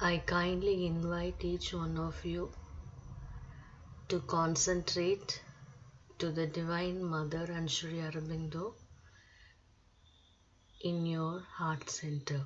I kindly invite each one of you to concentrate to the Divine Mother and Sri Aurobindo in your heart center.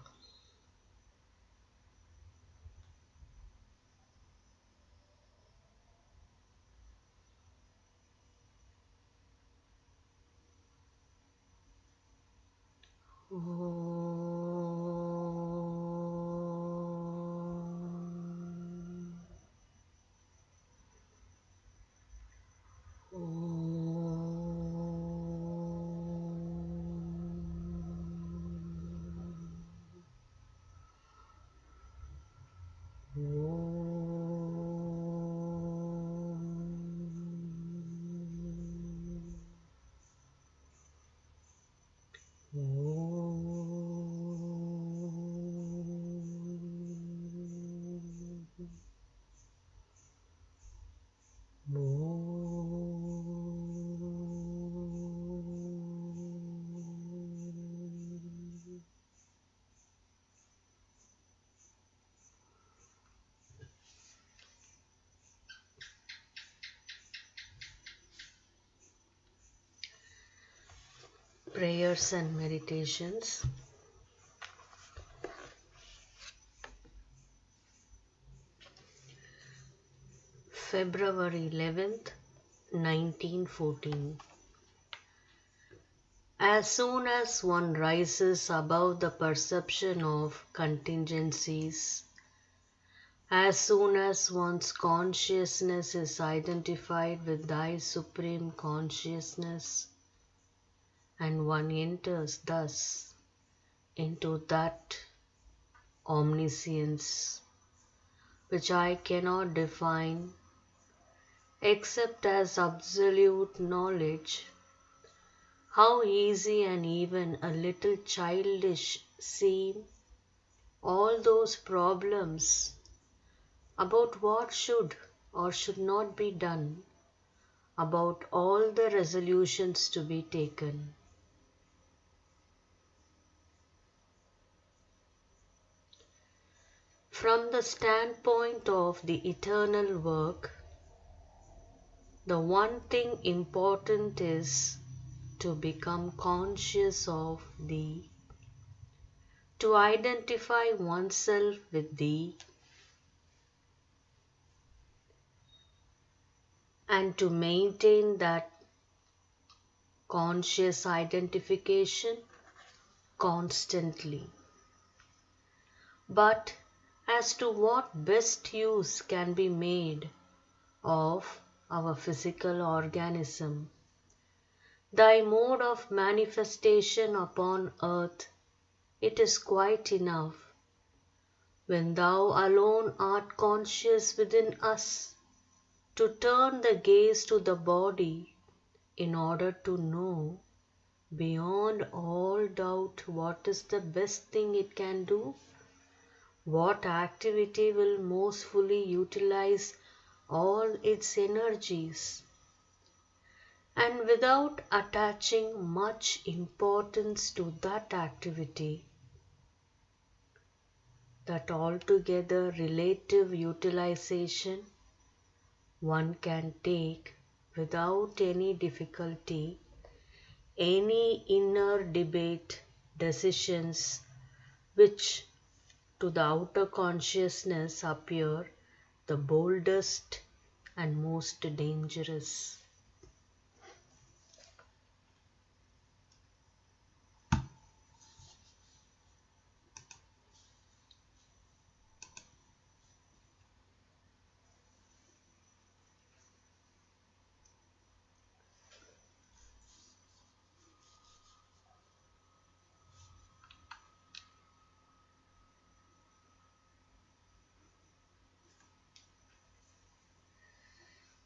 Prayers and meditations. February 11th, 1914. As soon as one rises above the perception of contingencies, as soon as one's consciousness is identified with thy supreme consciousness, and one enters thus into that omniscience which I cannot define except as absolute knowledge, how easy and even a little childish seem all those problems about what should or should not be done, about all the resolutions to be taken. From the standpoint of the eternal work, the one thing important is to become conscious of Thee, to identify oneself with Thee, and to maintain that conscious identification constantly. But as to what best use can be made of our physical organism, thy mode of manifestation upon earth, it is quite enough when thou alone art conscious within us to turn the gaze to the body in order to know beyond all doubt what is the best thing it can do, what activity will most fully utilize all its energies, and without attaching much importance to that activity, that altogether relative utilization one can take without any difficulty any inner debate decisions which to the outer consciousness appear the boldest and most dangerous.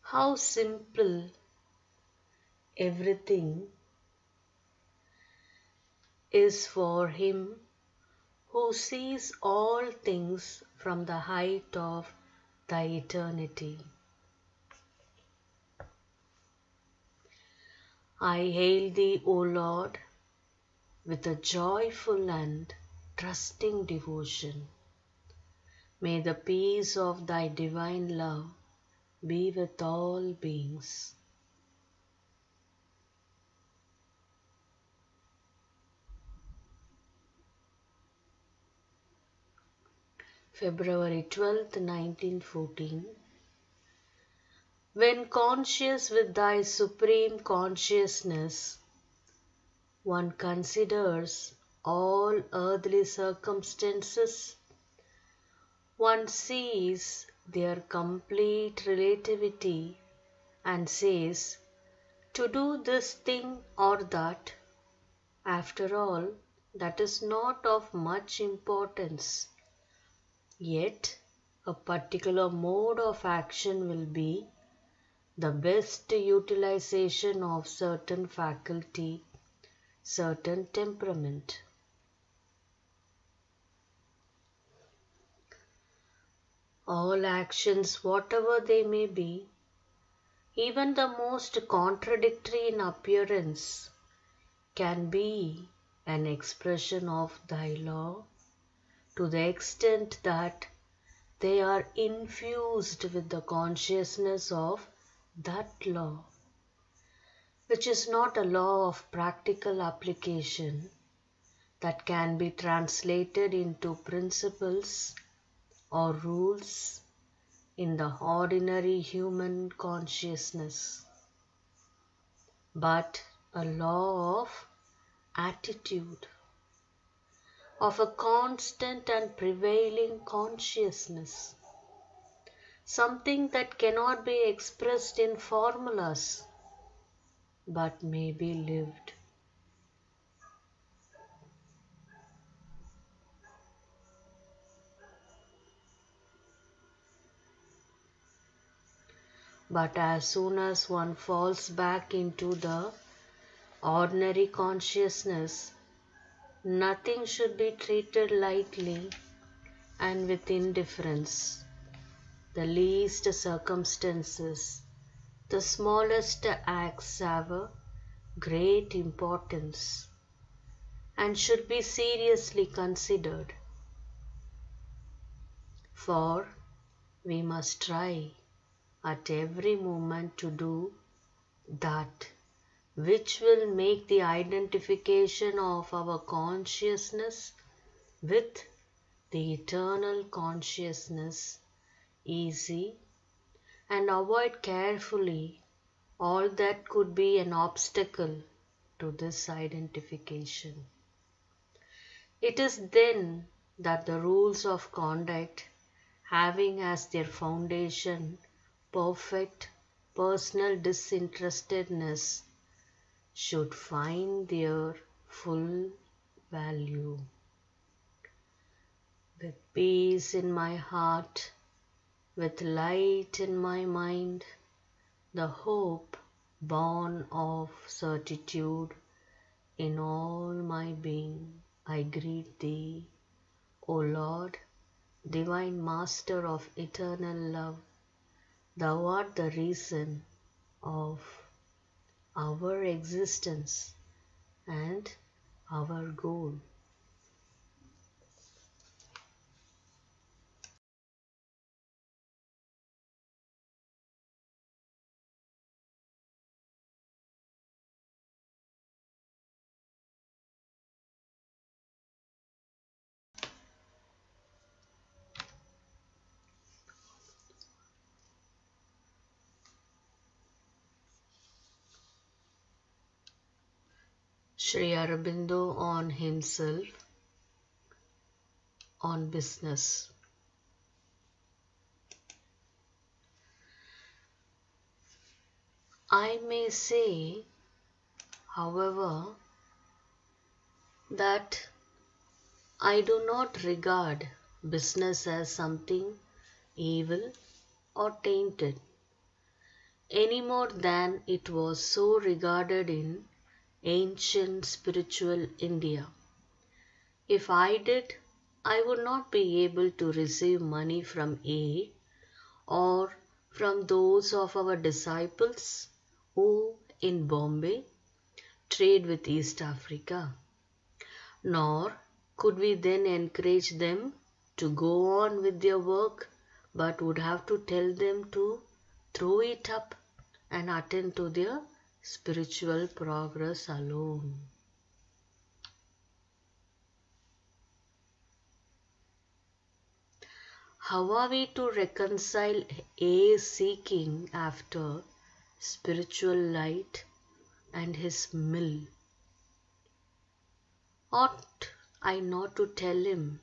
How simple everything is for him who sees all things from the height of thy eternity. I hail thee, O Lord, with a joyful and trusting devotion, May the peace of thy divine love be with all beings. February 12, 1914. When conscious with thy supreme consciousness, one considers all earthly circumstances, one sees their complete relativity and says, to do this thing or that, after all, that is not of much importance. Yet, a particular mode of action will be the best utilization of certain faculty, certain temperament. All actions, whatever they may be, even the most contradictory in appearance, can be an expression of thy law to the extent that they are infused with the consciousness of that law, which is not a law of practical application that can be translated into principles or rules in the ordinary human consciousness, but a law of attitude, of a constant and prevailing consciousness, something that cannot be expressed in formulas but may be lived. But as soon as one falls back into the ordinary consciousness, nothing should be treated lightly and with indifference. The least circumstances, the smallest acts have a great importance and should be seriously considered. For we must try at every moment to do that which will make the identification of our consciousness with the eternal consciousness easy, and avoid carefully all that could be an obstacle to this identification. It is then that the rules of conduct, having as their foundation perfect personal disinterestedness, should find their full value. With peace in my heart, with light in my mind, the hope born of certitude in all my being, I greet thee, O Lord, divine Master of eternal love. Thou art the reason of our existence and our goal. Sri Aurobindo on himself, on business. I may say, however, that I do not regard business as something evil or tainted, any more than it was so regarded in ancient spiritual India. If I did, I would not be able to receive money from A or from those of our disciples who in Bombay trade with East Africa, nor could we then encourage them to go on with their work, but would have to tell them to throw it up and attend to their spiritual progress alone. How are we to reconcile A seeking after spiritual light and his mill? Ought I not to tell him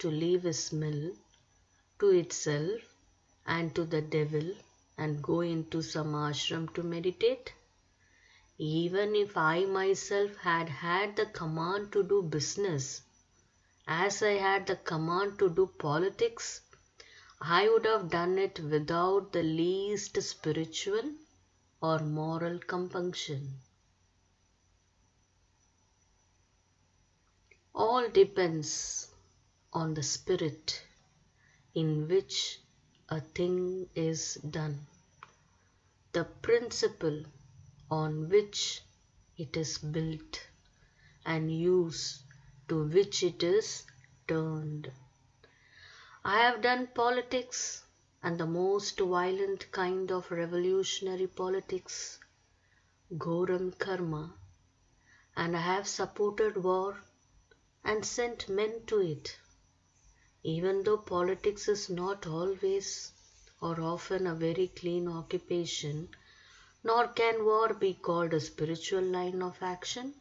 to leave his mill to itself and to the devil and go into some ashram to meditate? Even if I myself had the command to do business, as I had the command to do politics, I would have done it without the least spiritual or moral compunction. All depends on the spirit in which a thing is done, the principle on which it is built, and use to which it is turned. I have done politics, and the most violent kind of revolutionary politics, Ghoram Karma, and I have supported war and sent men to it. Even though politics is not always or often a very clean occupation, nor can war be called a spiritual line of action.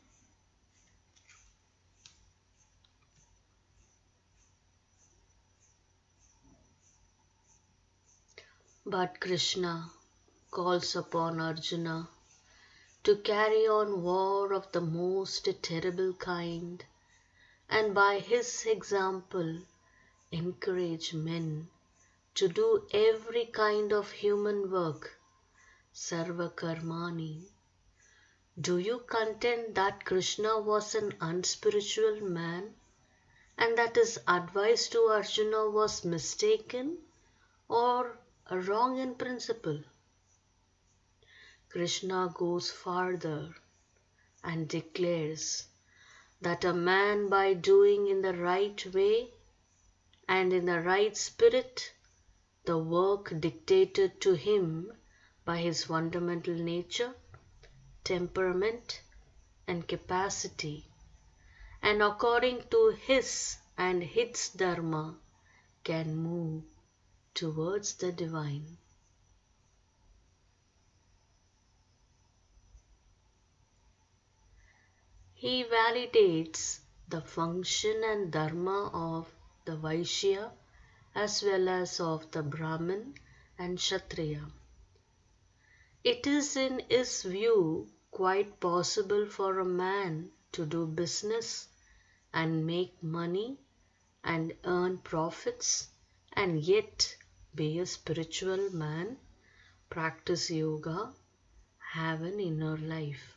But Krishna calls upon Arjuna to carry on war of the most terrible kind, and by his example encourage men to do every kind of human work, sarva karmani. Do you contend that Krishna was an unspiritual man and that his advice to Arjuna was mistaken or wrong in principle? Krishna goes farther and declares that a man, by doing in the right way and in the right spirit the work dictated to him by his fundamental nature, temperament, and capacity, and according to his and its dharma, can move towards the divine. He validates the function and dharma of the Vaishya as well as of the Brahmin and Kshatriya. It is in his view quite possible for a man to do business and make money and earn profits and yet be a spiritual man, practice yoga, have an inner life.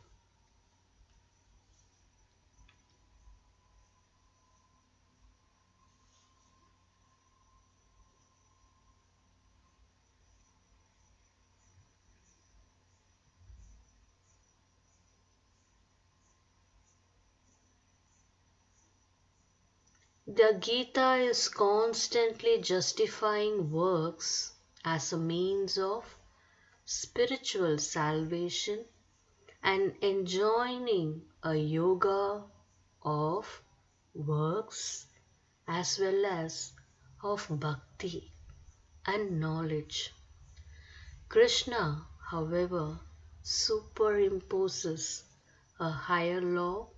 The Gita is constantly justifying works as a means of spiritual salvation and enjoining a yoga of works as well as of bhakti and knowledge. Krishna, however, superimposes a higher law,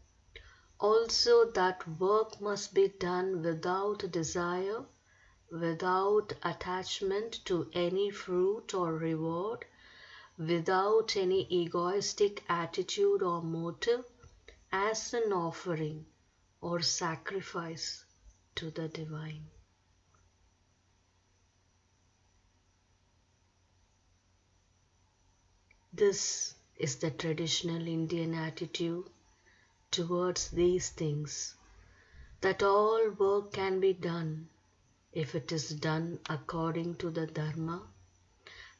also that work must be done without desire, without attachment to any fruit or reward, without any egoistic attitude or motive, as an offering or sacrifice to the divine. This is the traditional Indian attitude towards these things, that all work can be done if it is done according to the Dharma,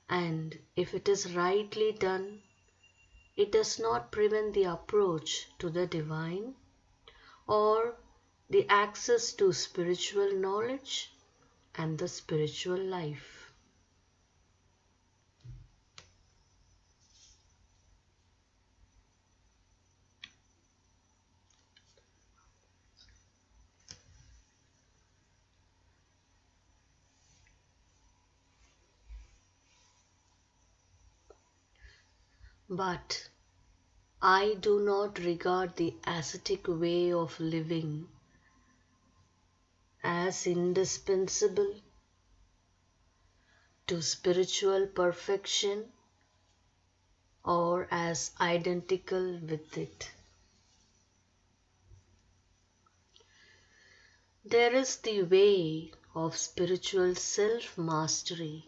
and if it is rightly done, it does not prevent the approach to the divine or the access to spiritual knowledge and the spiritual life. But I do not regard the ascetic way of living as indispensable to spiritual perfection or as identical with it. There is the way of spiritual self-mastery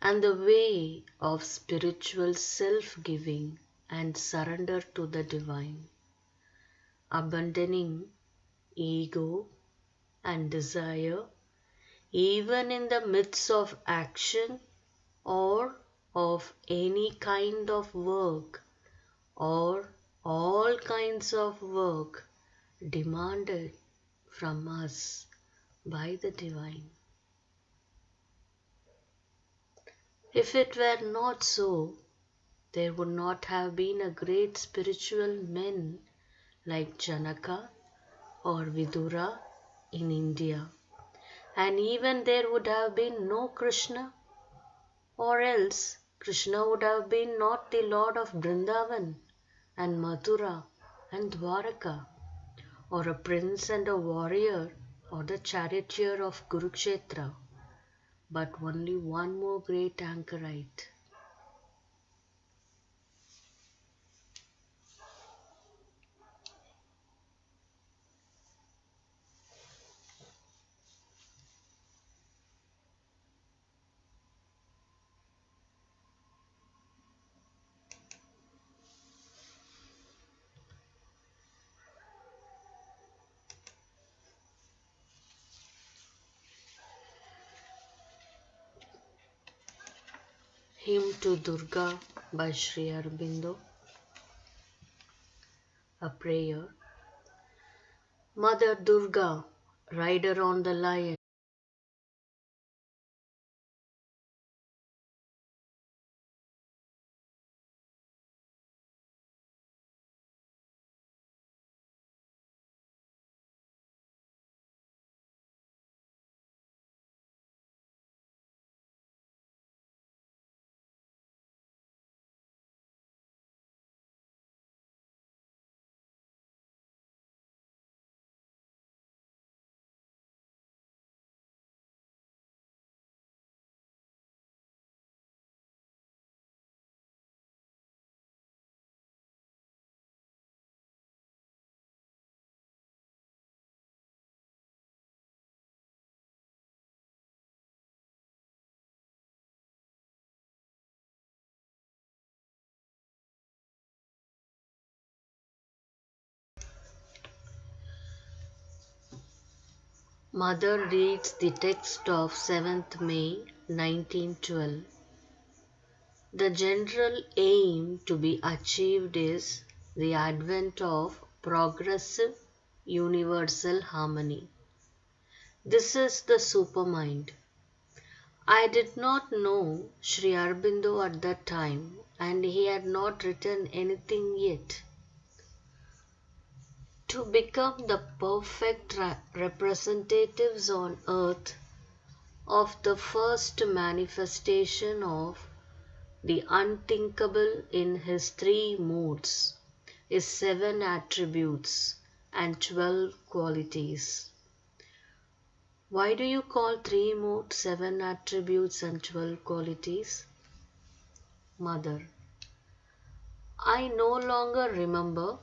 and the way of spiritual self-giving and surrender to the divine, abandoning ego and desire even in the midst of action or of any kind of work or all kinds of work demanded from us by the divine. If it were not so, there would not have been a great spiritual men like Janaka or Vidura in India, and even there would have been no Krishna, or else Krishna would have been not the Lord of Vrindavan and Mathura and Dwaraka, or a prince and a warrior or the charioteer of Kurukshetra, but only one more great anchorite. Hymn to Durga by Sri Aurobindo. A prayer. Mother Durga, rider on the lion, Mother reads the text of 7th May 1912. The general aim to be achieved is the advent of progressive universal harmony. This is the supermind. I did not know Sri Aurobindo at that time, and he had not written anything yet. To become the perfect representatives on earth of the first manifestation of the unthinkable in his three moods, his 7 attributes and 12 qualities. Why do you call 3 moods, 7 attributes and 12 qualities? Mother. I no longer remember.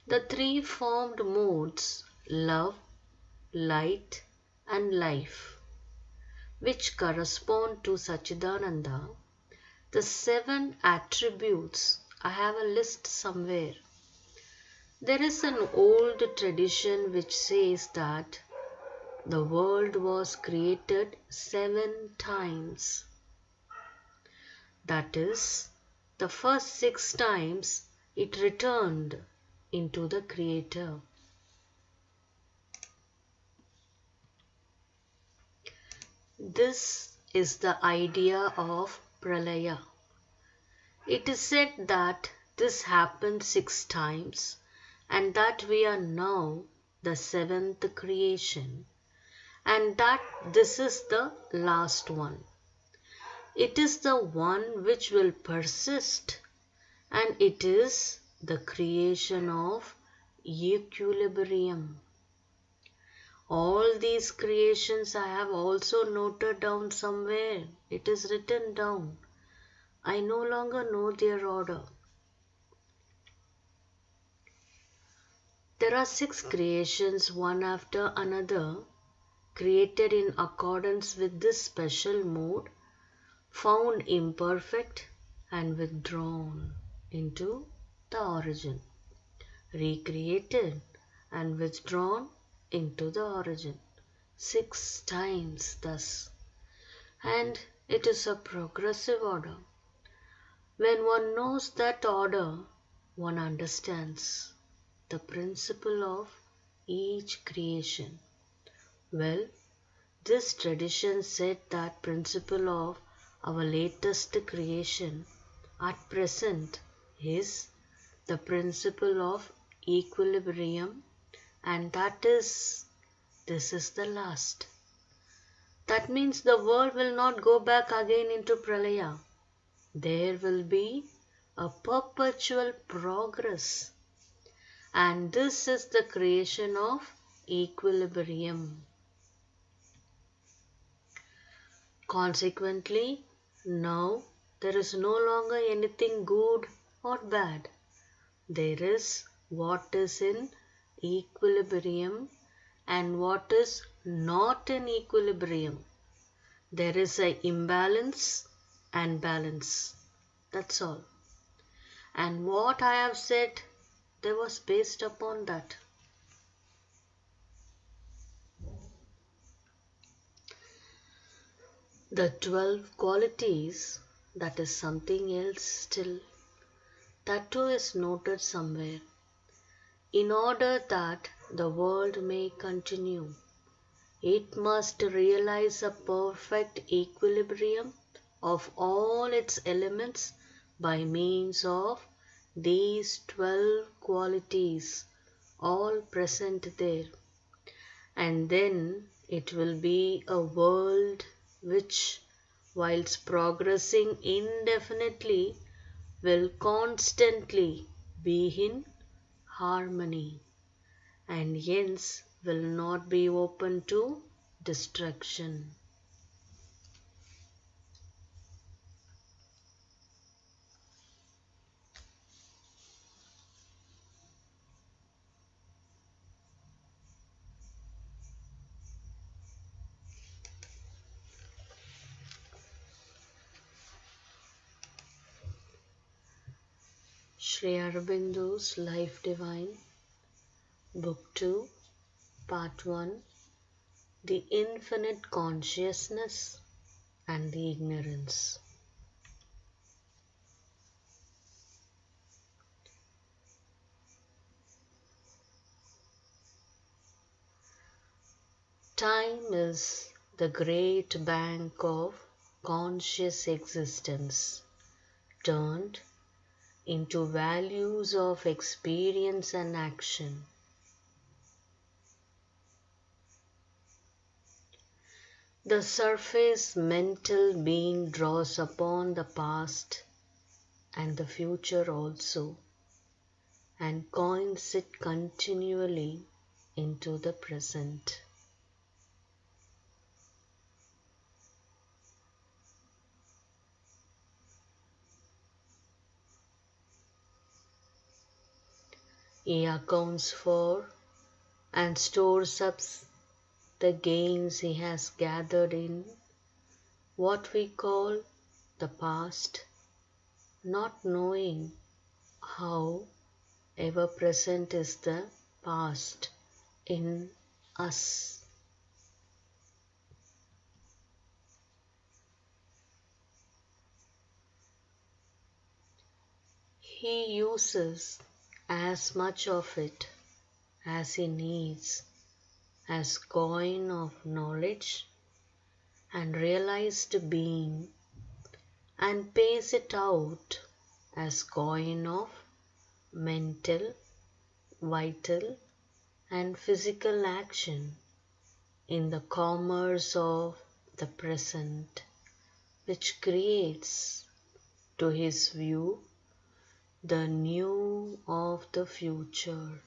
The 3 formed moods, love, light and life, which correspond to Sachidananda. The 7 attributes, I have a list somewhere. There is an old tradition which says that the world was created 7 times. That is, the first 6 times it returned into the Creator. This is the idea of pralaya. It is said that this happened 6 times and that we are now the seventh creation and that this is the last one. It is the one which will persist and it is the creation of equilibrium. All these creations I have also noted down somewhere. It is written down. I no longer know their order. There are 6 creations, one after another, created in accordance with this special mode, found imperfect and withdrawn into the origin, recreated and withdrawn into the origin. 6 times thus. And it is a progressive order. When one knows that order, one understands the principle of each creation. Well, this tradition said that principle of our latest creation at present is the principle of equilibrium, and this is the last. That means the world will not go back again into pralaya. There will be a perpetual progress, and this is the creation of equilibrium. Consequently, now there is no longer anything good or bad. There is what is in equilibrium and what is not in equilibrium. There is an imbalance and balance. That's all. And what I have said, that was based upon that. The 12 qualities, that is something else still. That too is noted somewhere. In order that the world may continue, it must realize a perfect equilibrium of all its elements by means of these 12 qualities, all present there. And then it will be a world which, whilst progressing indefinitely, will constantly be in harmony and hence will not be open to destruction. Sri Aurobindo's Life Divine, Book 2, Part 1, The Infinite Consciousness and the Ignorance. Time is the great bank of conscious existence, turned into values of experience and action. The surface mental being draws upon the past and the future also, and coins it continually into the present. He accounts for and stores up the gains he has gathered in what we call the past, not knowing how ever present is the past in us. He uses as much of it as he needs as coin of knowledge and realized being and pays it out as coin of mental, vital, and physical action in the commerce of the present, which creates, to his view, the new of the future.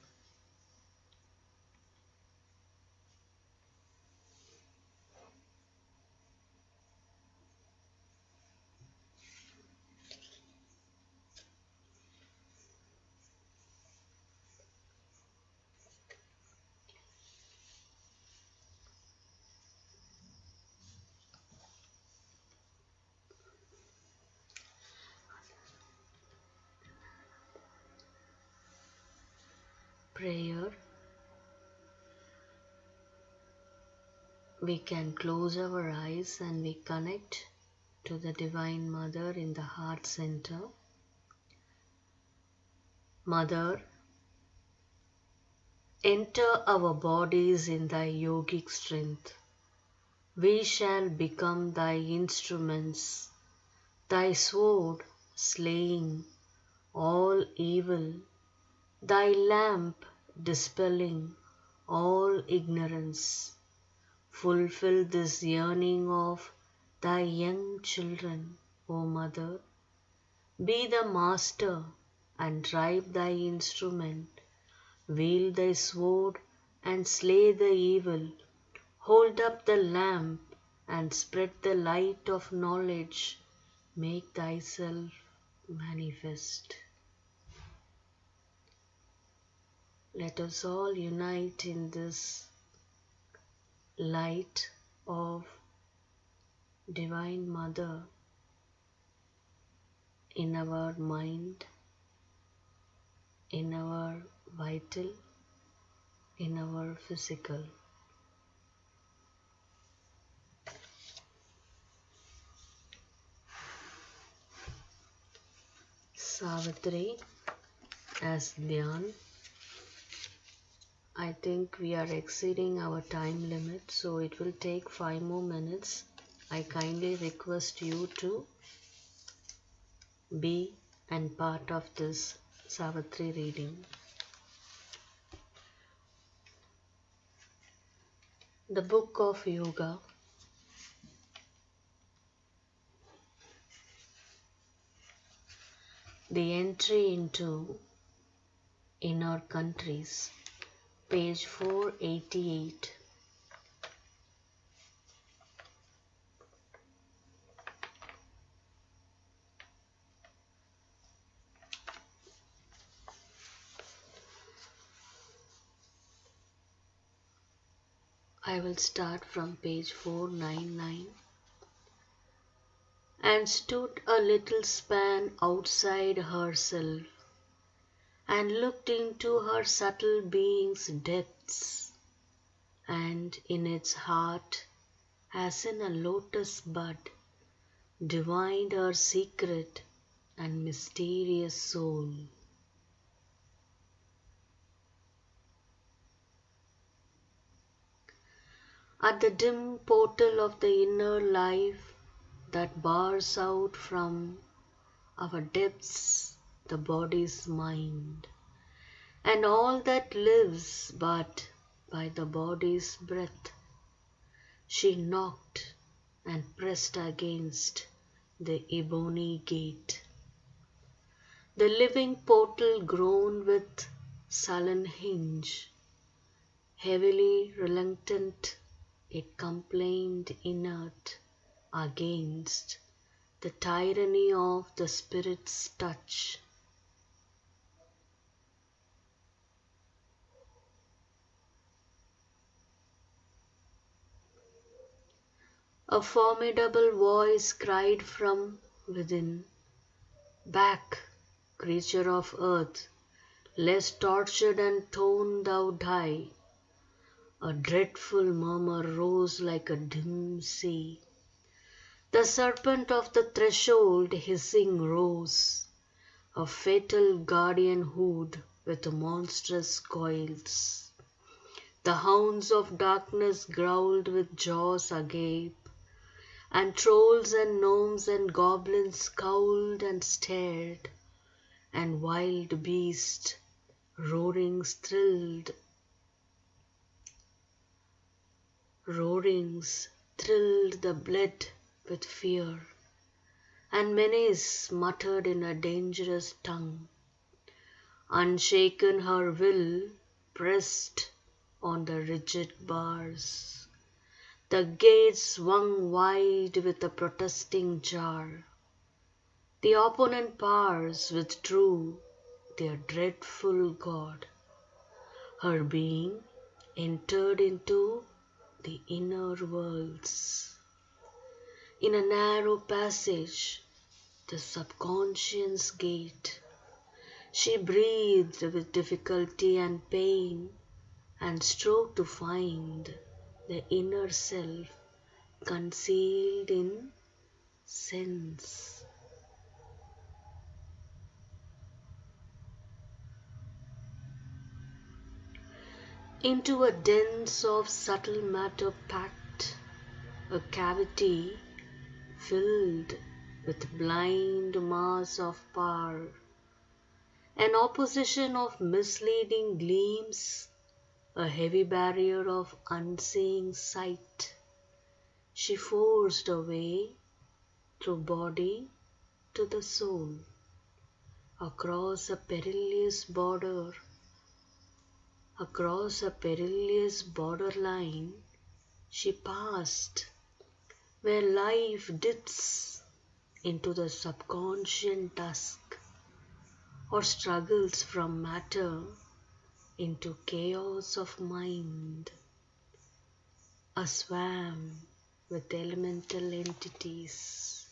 Prayer. We can close our eyes and we connect to the Divine Mother in the heart center. Mother, enter our bodies in thy yogic strength. We shall become thy instruments, thy sword slaying all evil, thy lamp dispelling all ignorance. Fulfill this yearning of thy young children, O Mother. Be the master and drive thy instrument. Wield thy sword and slay the evil. Hold up the lamp and spread the light of knowledge. Make thyself manifest. Let us all unite in this light of Divine Mother in our mind, in our vital, in our physical. Savitri as Dhyan. I think we are exceeding our time limit, so it will take 5 more minutes. I kindly request you to be and part of this Savitri reading. The Book of Yoga. The entry into inner countries. Page 488. I will start from page 499. And stood a little span outside herself, and looked into her subtle being's depths, and in its heart, as in a lotus bud, divined her secret and mysterious soul. At the dim portal of the inner life that bars out from our depths the body's mind, and all that lives but by the body's breath, she knocked and pressed against the ebony gate. The living portal groaned with sullen hinge. Heavily reluctant, it complained inert against the tyranny of the spirit's touch. A formidable voice cried from within, "Back, creature of earth, lest tortured and torn thou die." A dreadful murmur rose like a dim sea. The serpent of the threshold hissing rose, a fatal guardianhood with monstrous coils. The hounds of darkness growled with jaws agape. and trolls and gnomes and goblins scowled and stared, and wild beasts roarings thrilled the blood with fear, and menace muttered in a dangerous tongue. Unshaken her will pressed on the rigid bars. The gates swung wide with a protesting jar. The opponent powers withdrew their dreadful god. Her being entered into the inner worlds. In a narrow passage, the subconscious gate, she breathed with difficulty and pain and strove to find the inner self concealed in sense. Into a dense of subtle matter packed, a cavity filled with blind mass of power, an opposition of misleading gleams, a heavy barrier of unseeing sight. She forced a way through body to the soul, across a perilous borderline she passed, where life dips into the subconscious dusk, or struggles from matter into chaos of mind, a swam with elemental entities.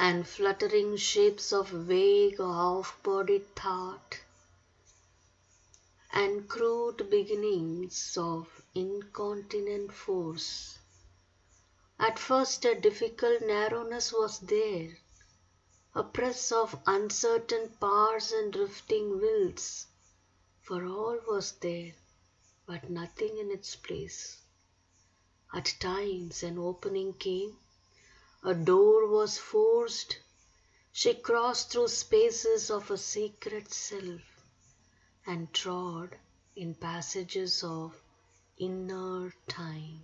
And fluttering shapes of vague half-bodied thought, and crude beginnings of incontinent force. At first a difficult narrowness was there, a press of uncertain powers and drifting wills, for all was there, but nothing in its place. At times an opening came, a door was forced, she crossed through spaces of a secret self, and trod in passages of inner time.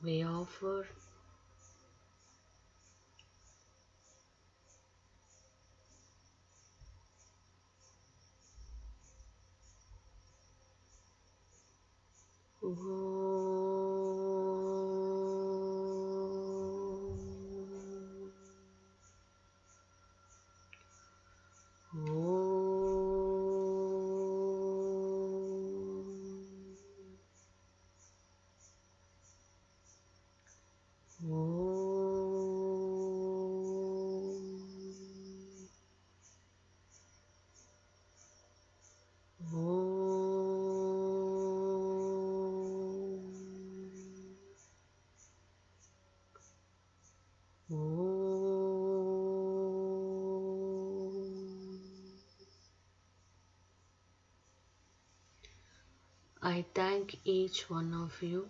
We offer I thank each one of you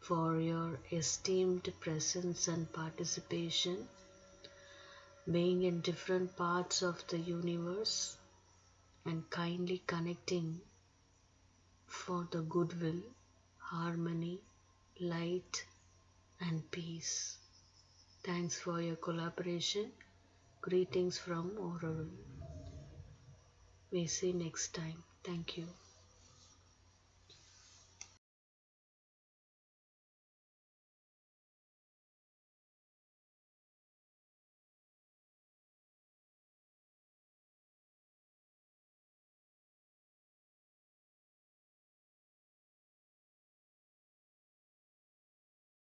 for your esteemed presence and participation, being in different parts of the universe and kindly connecting for the goodwill, harmony, light, and peace. Thanks for your collaboration. Greetings from Aurobindo. We see you next time. Thank you.